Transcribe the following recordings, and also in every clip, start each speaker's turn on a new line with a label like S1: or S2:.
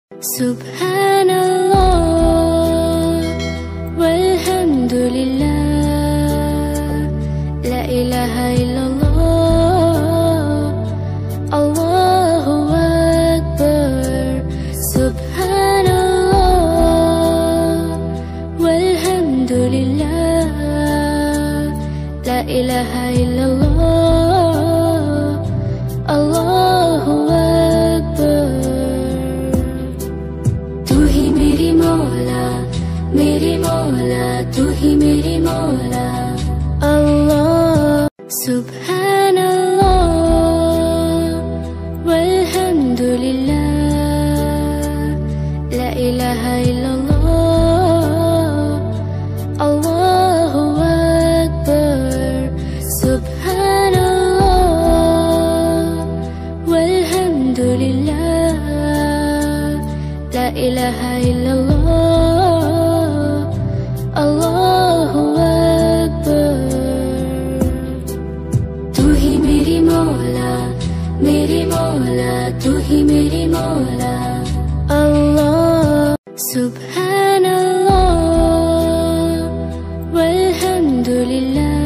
S1: Subhanallah walhamdulillah, la ilaha illallah, Allahu Akbar. Subhanallah walhamdulillah, la ilaha illallah, Allahu Akbar. मेरे मौला तू ही मेरे मौला अल्लाह। सुब्हानल्लाह वल्हम्दुलिल्लाह, ला इलाहा इल्लल्लाह, अल्लाहु अकबर। सुब्हानल्लाह वल्हम्दुलिल्लाह, ला इलाहा इल्लल्लाह, Allahu Akbar. तू ही मेरी मौला तू ही मेरी मौला अल्लाह। Subhanallah walhamdulillah,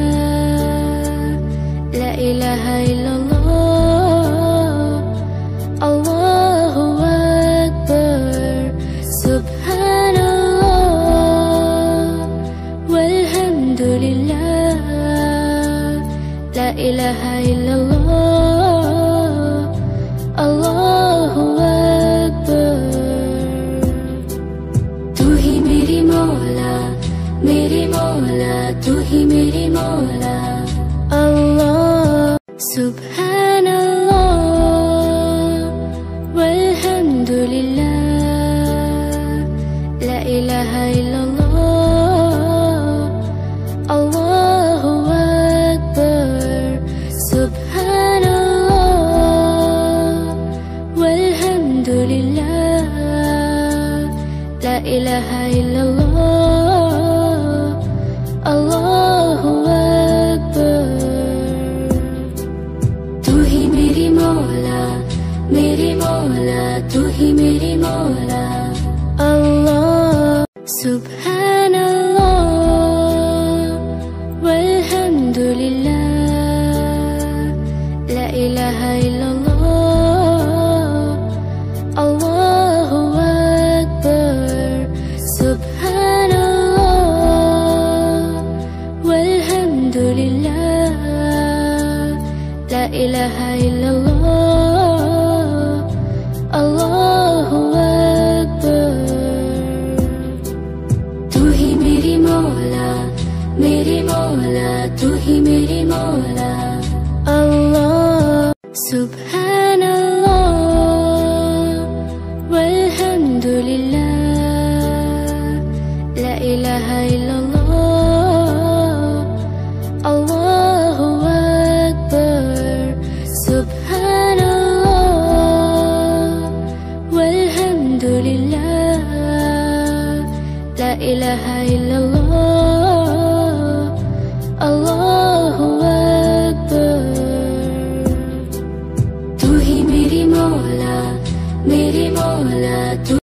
S1: la ilaha illallah, Allahu Akbar. Alhamdulillah, la ilaha illallah, Allahu Akbar. तू ही मेरी मौला तू ही मेरी मौला अल्लाह। Subhanallah walhamdulillah, la ilaha illallah, Allahu Akbar. Subhanallah walhamdulillah, la ilaha illallah, Allahu Akbar. तू ही मेरी मौला तू ही मेरी मौला अल्लाह। Subhanallah walhamdulillah, la ilaha illallah, Allahu Akbar. Subhanallah walhamdulillah, la ilaha illallah, Allahu Akbar. तू ही मेरी मौला तू ही मेरी मौला अल्लाह। Subhanallah walhamdulillah, la ilaha illallah, Allahu Akbar. Subhanallah walhamdulillah, la ilaha illallah,